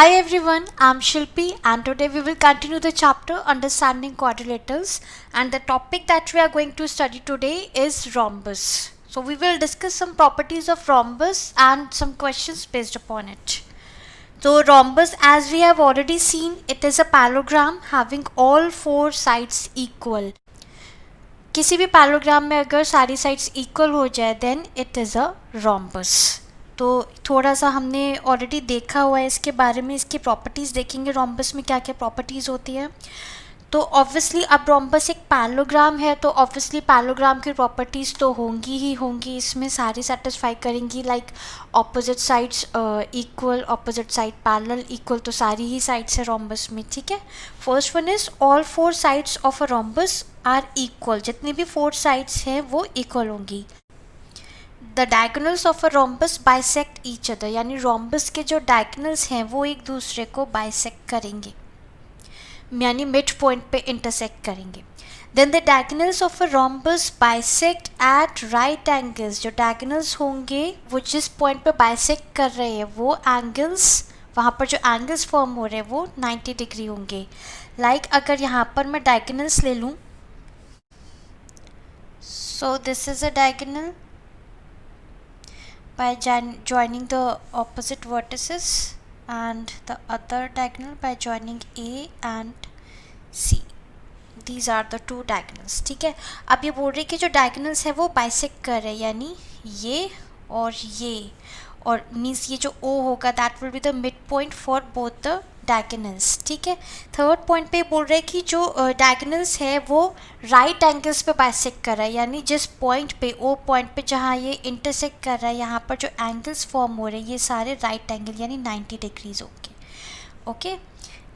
Hi everyone, I'm Shilpi and today we will continue the chapter Understanding Quadrilaterals, and the topic that we are going to study today is rhombus. So we will discuss some properties of rhombus and some questions based upon it. So rhombus, as we have already seen, it is a parallelogram having all four sides equal. किसी भी parallelogram में अगर सारी sides equal हो जाए then it is a rhombus. तो थोड़ा सा हमने ऑलरेडी देखा हुआ है इसके बारे में, इसकी प्रॉपर्टीज़ देखेंगे रॉम्बस में क्या क्या प्रॉपर्टीज़ होती है. तो ऑब्वियसली अब रॉम्बस एक पैलोग्राम है तो ऑब्वियसली पैलोग्राम की प्रॉपर्टीज़ तो होंगी ही होंगी, इसमें सारी सेटिस्फाई करेंगी. Like opposite sides equal, opposite side parallel equal, तो सारी ही साइड्स है रॉम्बस में. ठीक है. First one is all four sides of a rhombus are equal. जितनी भी फोर साइड्स हैं वो इक्वल होंगी. The diagonals of a rhombus bisect each other, यानी रॉम्बस के जो डायगोनल्स हैं वो एक दूसरे को बाइसेक्ट करेंगे, यानी मिड पॉइंट पे इंटरसेक्ट करेंगे. Then the diagonals of a rhombus bisect at right angles. जो डायगोनल्स होंगे वो जिस पॉइंट पे बाइसेक्ट कर रहे हैं वो एंगल्स, वहाँ पर जो एंगल्स फॉर्म हो रहे हैं वो 90 डिग्री होंगे. लाइक अगर यहाँ पर मैं डायगोनल्स ले लूँ, so this is a diagonal by joining the opposite vertices and the other diagonal by joining A and C. These are the two diagonals. ठीक है. अब ये बोल रहे कि जो diagonals है वो बाइसेक्ट कर रहे हैं, यानी ये, और मीन्स ये जो O होगा that will be the mid point for both the diagonals. ठीक है. थर्ड पॉइंट पे बोल रहे हैं कि जो डायगोनल्स है वो राइट एंगल्स पे बाइसेक्ट कर रहा है, यानी जिस पॉइंट पे, ओ पॉइंट पे जहाँ ये इंटरसेक्ट कर रहा है, यहाँ पर जो एंगल्स फॉर्म हो रहे हैं ये सारे राइट एंगल यानी 90 डिग्रीज होंगे. Okay.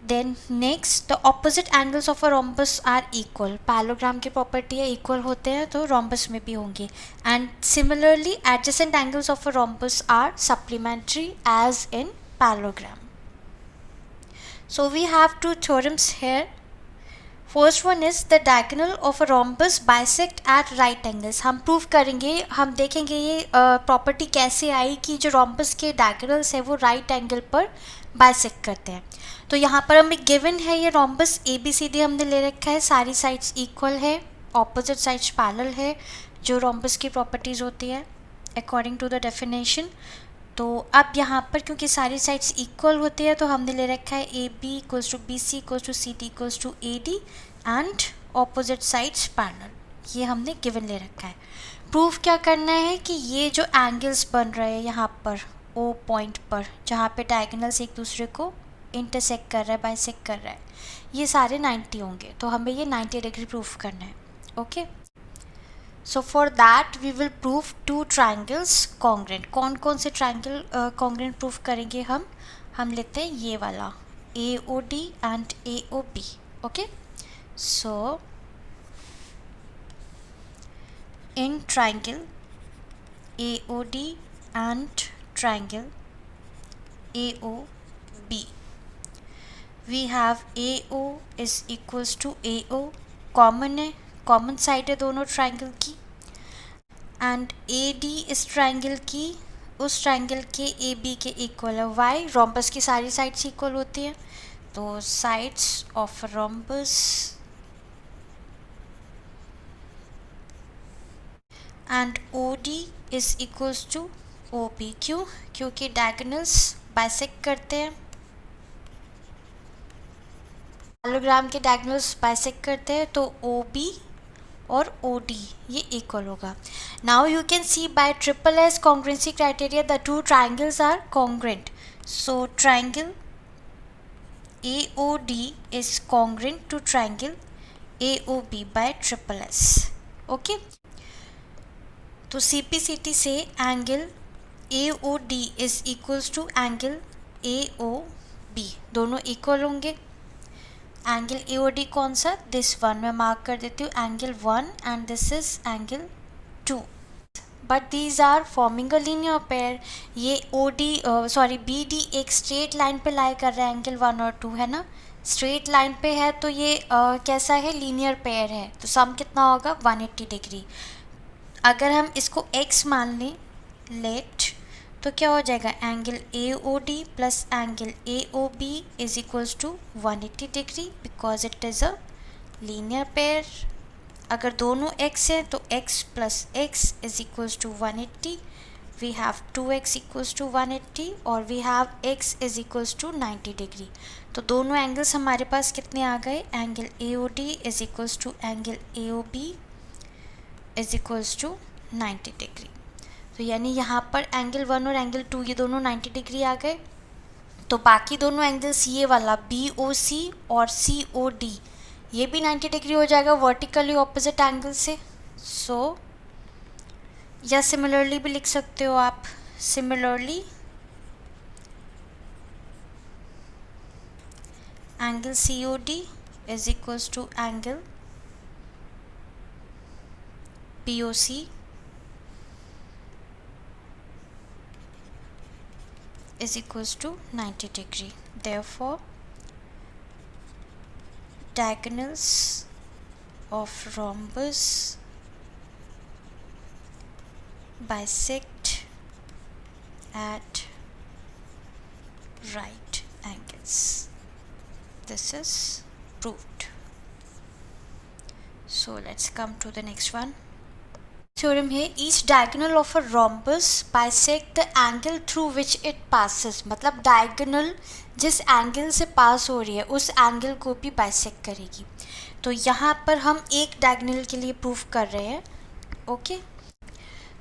Then next, the opposite angles of a rhombus are equal. Parallelogram की प्रॉपर्टी है इक्वल होते हैं तो रॉम्बस में भी होंगे. And similarly adjacent angles of a rhombus are supplementary as in parallelogram. So we have two theorems here. First one is the diagonal of a rhombus bisect at right angles. हम prove करेंगे, हम देखेंगे ये property कैसे आई कि जो rhombus के diagonals है वो right angle पर bisect करते हैं. तो यहाँ पर हमें given है ये rhombus ABCD हमने ले रखा है, सारी sides equal है, opposite sides parallel है, जो rhombus की properties होती है according to the definition. तो अब यहाँ पर क्योंकि सारी साइड्स इक्वल होती है तो हमने ले रखा है A B equals to B C equals to C D equals to A D and opposite sides parallel. ये हमने गिवन ले रखा है. प्रूफ क्या करना है कि ये जो एंगल्स बन रहे हैं यहाँ पर ओ पॉइंट पर जहाँ पे डायगोनल्स एक दूसरे को इंटरसेक्ट कर रहा है, बाइसेक्ट कर रहा है, ये सारे 90 होंगे. तो हमें ये 90 डिग्री प्रूफ करना है. Okay. So for that we will prove two triangles congruent. कौन कौन से ट्राइंगल कॉन्ग्रेंट प्रूफ करेंगे हम लेते हैं ये वाला A O D and A O B. Okay. So in triangle A O D and triangle A O B we have A O is equals to A O. Common है, common side है दोनों triangle की. And A D इस triangle की उस triangle के A B के equal है. वाई? रॉम्बस की सारी साइड्स इक्वल होती हैं तो sides of rhombus and O D is equals to O B. क्यों? क्योंकि डायगोनल्स बाइसेक्ट करते हैं, पैरेललोग्राम के डायगोनल्स बाइसेक्ट करते हैं तो ओ बी और ओ डी ये इक्वल होगा. Now you can see by triple S congruency criteria the two triangles are congruent. So triangle A O D is congruent to triangle A O B by triple S. Okay. तो CPCT से angle A O D is equals to angle A O B, दोनों equal होंगे. Angle A O D कौन सा? This one. मैं mark कर देती हूँ angle 1 and this is angle 2. But these are forming a linear pair. ये O D B D एक स्ट्रेट लाइन पे लाई कर रहा है एंगल 1 और 2, है ना, स्ट्रेट लाइन पे है तो ये कैसा है? लीनियर पेयर है. तो सम कितना होगा? 180 डिग्री. अगर हम इसको x मान लें लेट, तो क्या हो जाएगा, angle A O D plus angle A O B is equals to 180 degree because it is a linear pair. अगर दोनों x है तो x plus x is equals to 180, we have 2x equals to 180 और we have x is equals to 90 degree. तो दोनों angles हमारे पास कितने आ गए, angle A O D is equals to angle A O B is equals to 90 degree. तो यानी यहाँ पर एंगल 1 और एंगल 2 ये दोनों 90 डिग्री आ गए। तो बाकी दोनों एंगल्स ये वाला बी ओ सी और सी ओ डी ये भी 90 डिग्री हो जाएगा वर्टिकली ऑपोजिट एंगल से। सो या सिमिलरली भी लिख सकते हो आप, similarly angle C O D is equals to angle P O C is equals to 90 degree. Therefore, diagonals of rhombus bisect at right angles. This is proved. So let's come to the next one. Theorem है, each diagonal of a rhombus bisect the angle through which it passes. मतलब diagonal जिस angle से पास हो रही है उस angle को भी बाइसेक्ट करेगी। तो यहाँ पर हम एक डायगोनल के लिए प्रूफ कर रहे हैं। ओके,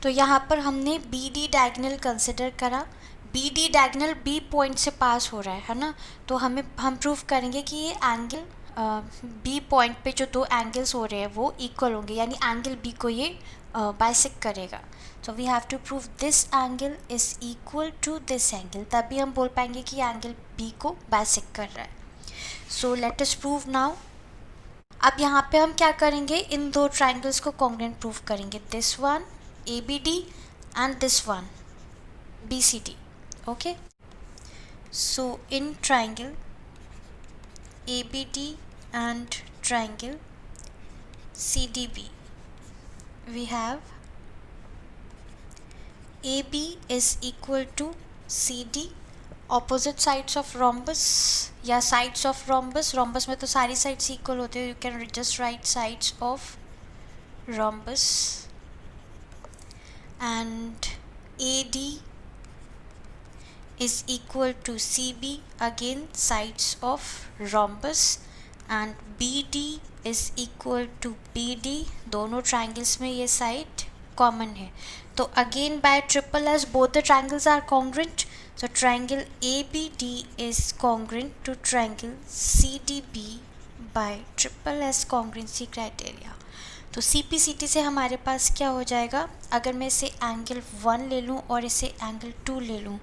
तो यहाँ पर हमने बी डी डायगोनल कंसिडर करा। B D diagonal B point से पास हो रहा है ना, तो हम प्रूफ करेंगे कि ये एंगल बी पॉइंट पे जो दो एंगल्स हो रहे हैं वो इक्वल होंगे, यानी एंगल बी को ये बाइसेक्ट करेगा। So we have to prove this angle is equal to this angle, तभी हम बोल पाएंगे कि एंगल बी को बाइसेक्ट कर रहा है। So let us prove now. अब यहाँ पे हम क्या करेंगे, इन दो ट्राइंगल्स को कॉन्ग्रुएंट प्रूव करेंगे, this one A B D and this one B C D. Okay, so in triangle ABD and triangle CDB we have AB is equal to CD, opposite sides of rhombus या sides of rhombus, rhombus में तो सारी sides equal होते हैं, you can just write sides of rhombus, and AD is equal to CB, again sides of rhombus, and BD is equal to BD, दोनों triangles में ये side common है। तो again by triple as both the triangles are congruent, so triangle ABD is congruent to triangle CDB by triple as congruency criteria। तो CPCT से हमारे पास क्या हो जाएगा, अगर मैं इसे एंगल 1 ले लूँ और इसे एंगल 2 ले लूँ,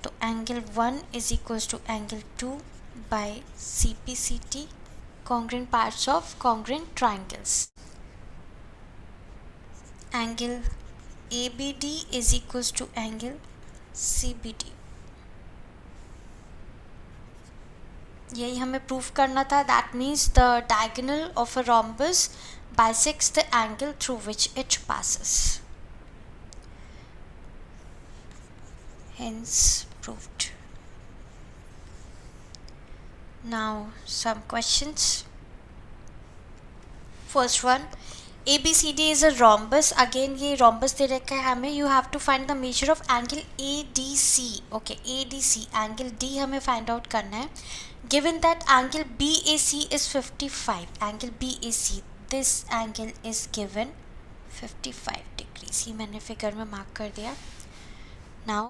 तो angle 1 is equals to angle 2 by CPCT, congruent parts of congruent triangles। Angle ABD is equals to angle CBD। यही हमें प्रूफ करना था। That means the diagonal of a rhombus bisects the angle through which it passes, hence proved। Now some questions। First one, ABCD is a rhombus, again ये rhombus दे रखा है हमें, you have to find the measure of angle ADC। okay, ADC angle D हमें find out करना है। given that angle BAC is 55, angle BAC this angle is given 55 degrees, ये मैंने figure में मार्क कर दिया। now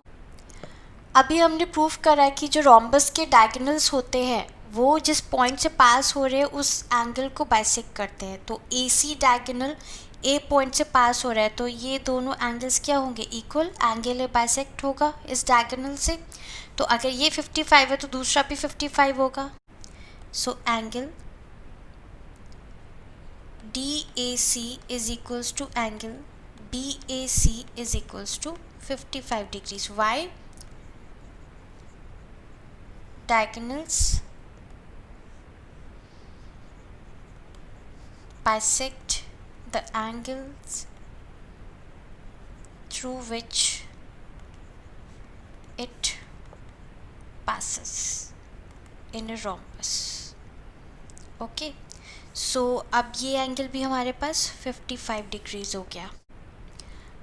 अभी हमने प्रूफ करा है कि जो रोम्बस के डायगोनल्स होते हैं वो जिस पॉइंट से पास हो रहे हैं उस एंगल को बाइसेक्ट करते हैं। तो AC डायगोनल A पॉइंट से पास हो रहा है, तो ये दोनों एंगल्स क्या होंगे, इक्वल, एंगल ए बाइसेक्ट होगा इस डायगोनल से। तो अगर ये 55 है तो दूसरा भी 55 होगा। So angle DAC is equals to angle BAC is equals to 55 degrees. Why? diagonals bisect the angles through which it passes in a rhombus. Okay, so अब ये एंगल भी हमारे पास 55 डिग्रीज हो गया.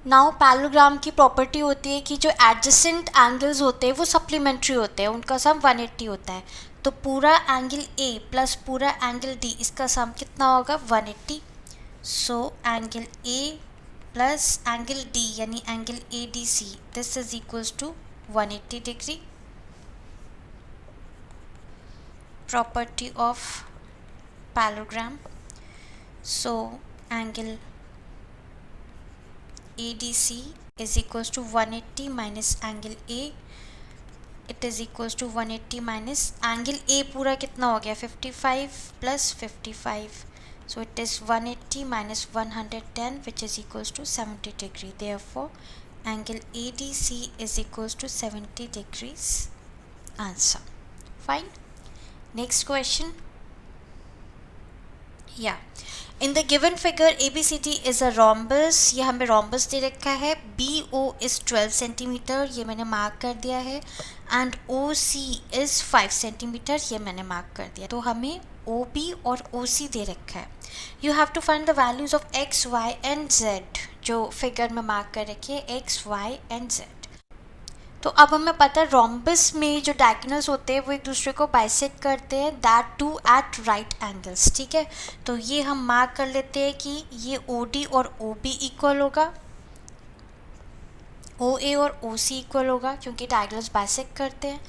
नाउ पैरेललोग्राम की प्रॉपर्टी होती है कि जो एडजेसेंट एंगल्स होते हैं वो सप्लीमेंट्री होते हैं, उनका सम 180 होता है. तो पूरा एंगल ए प्लस पूरा एंगल डी, इसका सम कितना होगा 180. So angle A plus angle D यानी angle A D C, this is equals to 180 degree. Property of parallelogram. So angle ADC is equals to 180 minus angle A. It is equals to 180 minus angle A पूरा कितना हो गया 55 plus 55. So it is 180 minus 110 which is equals to 70 degree. Therefore angle ADC is equals to 70 degrees. Answer. Fine. Next question. Yeah. In the given figure ABCD is a rhombus. ये हमें rhombus दे रखा है. BO is 12 centimetre, ये मैंने mark कर दिया है. And OC is 5 centimetre, ये मैंने मार्क कर दिया. तो हमें OB और OC दे रखा है. You have to find the values of X, Y and Z जो फिगर में मार्क कर रखी है X, Y and Z. तो अब हमें पता है रोम्बस में जो डायगोनल्स होते हैं वो एक दूसरे को बाइसेक्ट करते हैं, that too at right angles. ठीक है, तो ये हम मार्क कर लेते हैं कि ये OD और OB इक्वल होगा, OA और OC इक्वल होगा क्योंकि डायगोनल्स बाइसेक्ट करते हैं.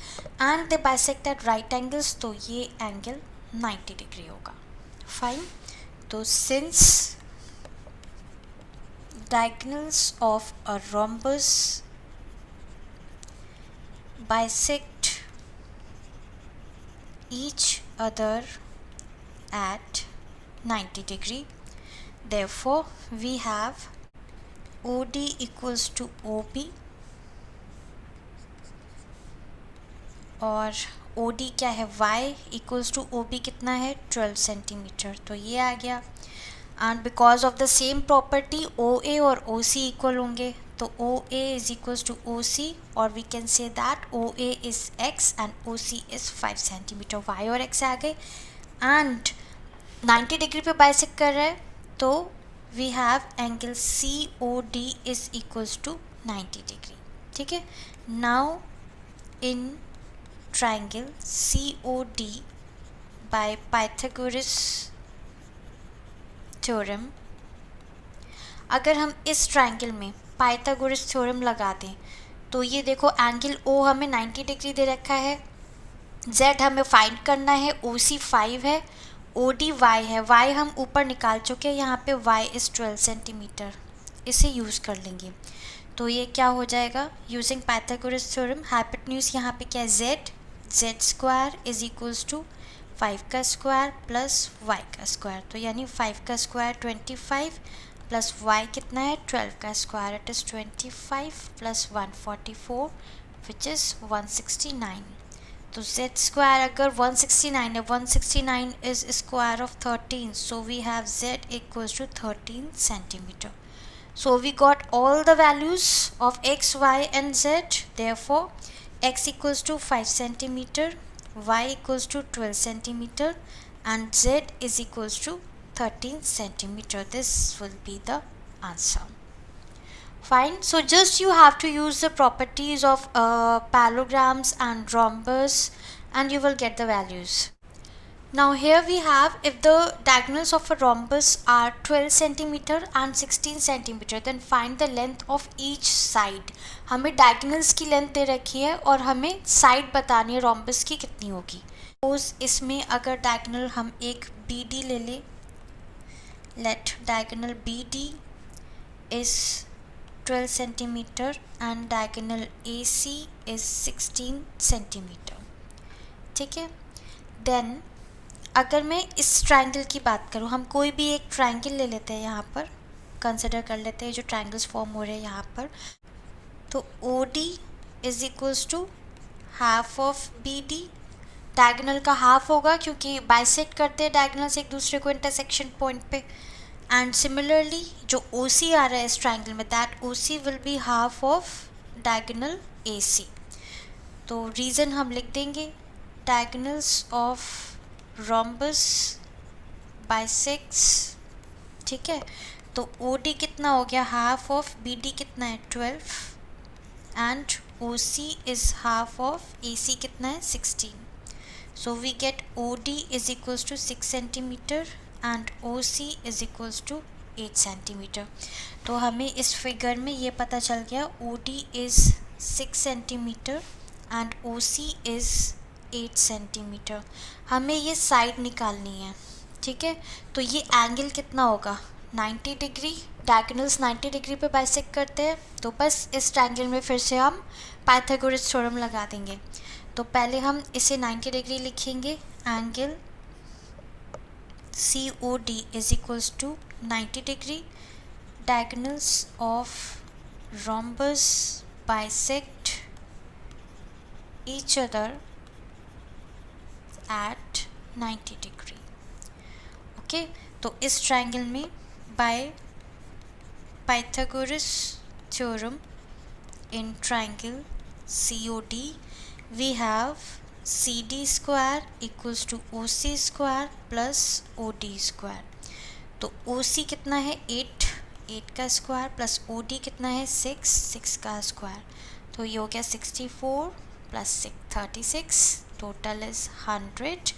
And they bisect at right angles, तो ये एंगल 90 डिग्री होगा. फाइन. तो since diagonals of a rhombus bisect each other at 90 degree, therefore we have OD equals to OB और OD क्या है Y equals to OB कितना है 12 centimetre, तो ये आ गया. And because of the same property OA और OC इक्वल होंगे, तो OA is equals to OC और we can say that OA is X and OC is 5 centimetre. Y और X आ गए एंड 90 डिग्री पे बाइसेक्ट कर रहे हैं, तो we have angle COD is equals to 90 degree. ठीक है, now in triangle COD by Pythagoras theorem, अगर हम इस ट्रायंगल में पाइथागोरस थ्योरम लगा दें तो ये देखो एंगल O हमें 90 डिग्री दे रखा है, Z हमें फाइंड करना है, OC 5 है, OD Y है. Y हम ऊपर निकाल चुके हैं, यहाँ पे Y इज़ 12 सेंटीमीटर, इसे यूज़ कर लेंगे. तो ये क्या हो जाएगा यूजिंग पाइथागोरस थ्योरम. हाइपोटेन्यूज यहाँ पे क्या है Z square is equals to 5 का स्क्वायर प्लस Y का स्क्वायर. तो यानी 5 का स्क्वायर 25 प्लस y कितना है 12 का square, it is 25 plus 144 which is 169. तो z स्क्वायर अगर 169 है, 169 is square of 13, so we have z equals to 13 centimetre. So we got all the values of x, y and z. Therefore x equals to 5 centimetre, y equals to 12 centimeter and z is equals to 13 centimeter. This will be the answer. Fine. So just you have to use the properties of parallelograms and rhombus and you will get the values. Now here we have, if the diagonals of a rhombus are 12 centimeter and 16 centimeter, then find the length of each side. हमें diagonals की length दे रखी है और हमें side बतानी है rhombus की कितनी होगी. सपोज इसमें अगर diagonal हम एक BD ले लें, let diagonal BD is 12 centimeter and diagonal AC is 16 centimeter. ठीक है. Then अगर मैं इस ट्रायंगल की बात करूँ, हम कोई भी एक ट्रायंगल ले लेते हैं, यहाँ पर कंसिडर कर लेते हैं जो ट्रायंगल्स फॉर्म हो रहे हैं यहाँ पर. तो OD is equals to half of BD. Diagonal का हाफ होगा क्योंकि बाइसेक्ट करते हैं डायगोनल्स एक दूसरे को इंटरसेक्शन पॉइंट पे. एंड सिमिलरली जो OC आ रहा है इस ट्रायंगल में, that OC will be half of diagonal AC. तो रीज़न हम लिख देंगे डायगोनल्स ऑफ रोम्बस बाइसेक्ट्स, ठीक है। तो ओ डी कितना हो गया, हाफ ऑफ बी डी कितना है 12 and O C is half of A C कितना है 16. So we get OD is equals to 6 centimeter and OC is equals to 8 centimeter. तो हमें इस फिगर में ये पता चल गया OD is 6 centimeter and OC is 8 centimeter. हमें ये साइड निकालनी है, ठीक है। तो ये एंगल कितना होगा 90 डिग्री, डायगोनल्स 90 डिग्री पे बाइसेक्ट करते हैं, तो बस इस ट्रायंगल में फिर से हम पाइथागोरस थ्योरम लगा देंगे। तो पहले हम इसे 90 डिग्री लिखेंगे, angle C O D is equals to 90 degree, diagonals of rhombus bisect each other at 90 degree. Okay, तो इस ट्रायंगल में by Pythagoras theorem in triangle COD we have CD square equals to OC square plus OD square. तो OC कितना है 8 का square plus OD कितना है 6 का स्क्वायर, तो ये हो गया 64 plus 36, total is 100.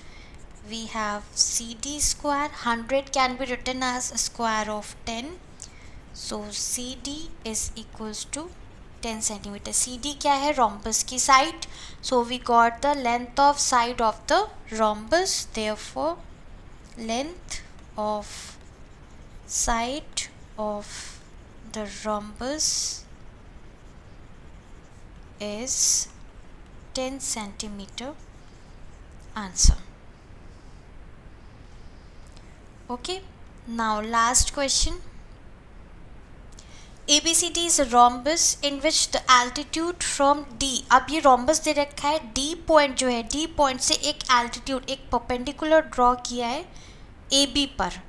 We have CD square, 100 can be written as a square of 10, so CD is equals to 10 centimeter. CD क्या है, rhombus की side, so we got the length of side of the rhombus, therefore length of side of the rhombus is 10 centimeter. Answer. Okay, now last question. ABCD is a rhombus in which the altitude from D, अब ये rhombus दे रखा है, D point जो है, D point से एक altitude, एक perpendicular draw किया है AB पर,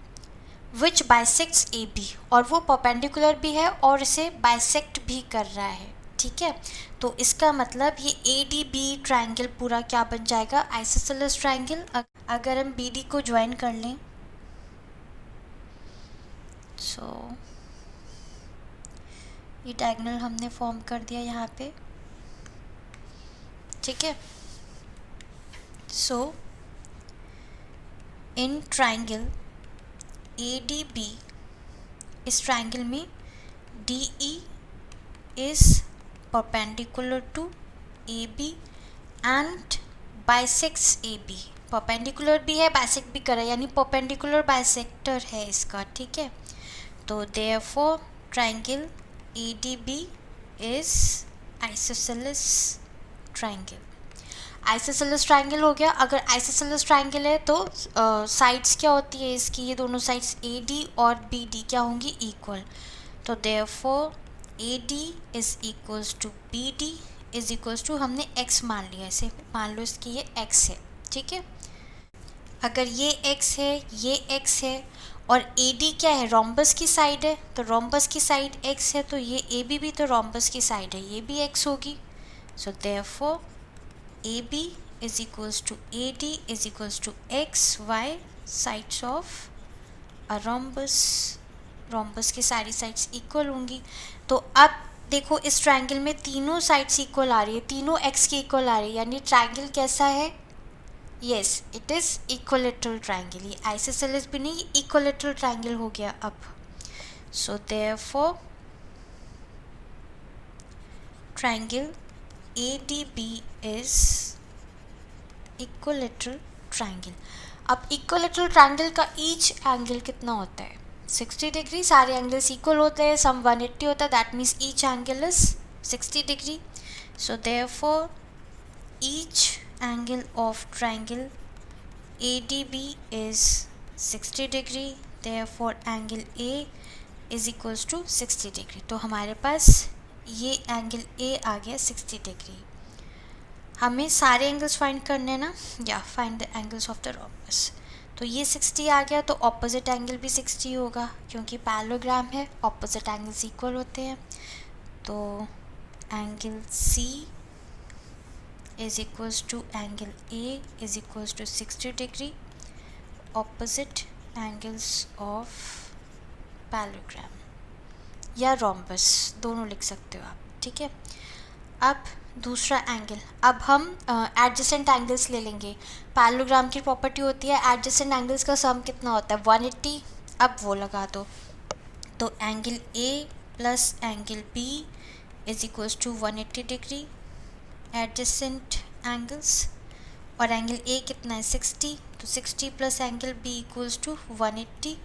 which bisects AB, और वो perpendicular भी है और इसे bisect भी कर रहा है, ठीक है। तो इसका मतलब ये ADB ट्रायंगल पूरा क्या बन जाएगा, आइसोसेलेस ट्रायंगल। अगर हम BD को ज्वाइन कर लें, सो ये डायगोनल हमने फॉर्म कर दिया यहाँ पे, ठीक है। सो इन ट्रायंगल ADB, इस ट्रायंगल में DE is perpendicular to AB and bisects AB, perpendicular भी है बाइसेक्ट भी कर रहा है, यानी परपेंडिकुलर बाइसेक्टर है इसका, ठीक है। तो therefore triangle ADB is isosceles triangle. Isosceles triangle हो गया। अगर आइसोसेलेस ट्रायंगल है तो साइड्स क्या होती है इसकी, ये दोनों साइड्स AD और BD क्या होंगी, इक्वल। तो therefore AD is equals to BD is equals to, हमने x मान लिया, इसे मान लो इसकी ये x है, ठीक है। अगर ये x है, ये x है और AD क्या है, रोम्बस की साइड है, तो रोम्बस की साइड x है, तो ये AB भी तो रोम्बस की साइड है, ये भी x होगी। So therefore AB is equals to AD is equals to XY sides of a rhombus, rhombus की सारी साइड्स इक्वल होंगी। तो अब देखो इस ट्रायंगल में तीनों साइड्स इक्वल आ रही है, तीनों x की इक्वल आ रही है, यानी ट्रायंगल कैसा है, yes it is equilateral triangle. ये आइसोसेलेस भी नहीं, इक्विलेटरल ट्रायंगल हो गया अब। So therefore triangle ADB is equilateral triangle. अब इक्विलेटरल ट्रायंगल का ईच एंगल कितना होता है, 60 डिग्री, सारे एंगल्स इक्वल होते हैं, सम 180 होता है, that means each angle is 60 degree. So therefore each angle of triangle ADB is 60 degree, therefore angle A is equals to 60 degree. तो हमारे पास ये एंगल A आ गया 60 डिग्री। हमें सारे एंगल्स फाइंड करने हैं ना, या find the angles of the rhombus. तो ये 60 आ गया, तो ऑपोजिट एंगल भी 60 होगा, क्योंकि पैरेललोग्राम है, ऑपोजिट एंगल्स इक्वल होते हैं। तो angle C is equals to angle A is equals to 60 degree opposite angles of parallelogram या रोम्बस दोनों लिख सकते हो आप, ठीक है। अब दूसरा एंगल, अब हम एडजेसेंट एंगल्स ले लेंगे। पैरेललोग्राम की प्रॉपर्टी होती है एडजेसेंट एंगल्स का सम कितना होता है 180, अब वो लगा दो। तो angle A plus angle B is equals to 180 degree adjacent angles, और एंगल ए कितना है 60, तो 60 plus angle B equals to 180।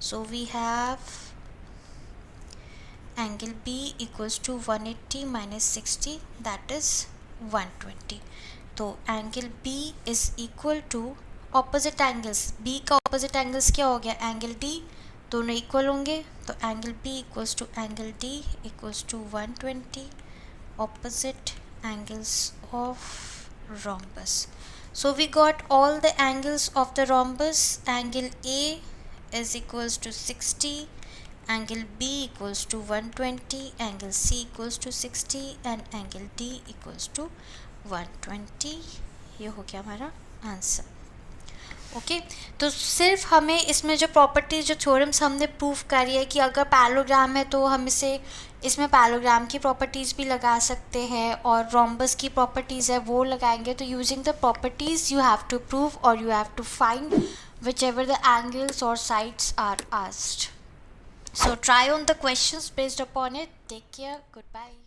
So we have angle B equals to 180 minus 60, that is 120। तो angle B is equal to opposite angles, B का opposite angles क्या हो गया angle D, दोनों equal होंगे, तो angle B equals to angle D equals to 120 opposite angles of rhombus। So we got all the angles of the rhombus. Angle A is equals to 60, angle B equals to 120, angle C equals to 60 and angle D equals to 120। ये हो गया हमारा answer. Okay, तो सिर्फ हमें इसमें जो properties जो थ्योरम्स हमने प्रूव करी है कि अगर पैरेललोग्राम है तो हम इसमें पैरेललोग्राम की प्रॉपर्टीज़ भी लगा सकते हैं और रोम्बस की प्रॉपर्टीज़ है वो लगाएंगे। तो using the properties you have to prove और you have to find whichever the angles और sides are asked. So try on the questions based upon it. Take care. Goodbye.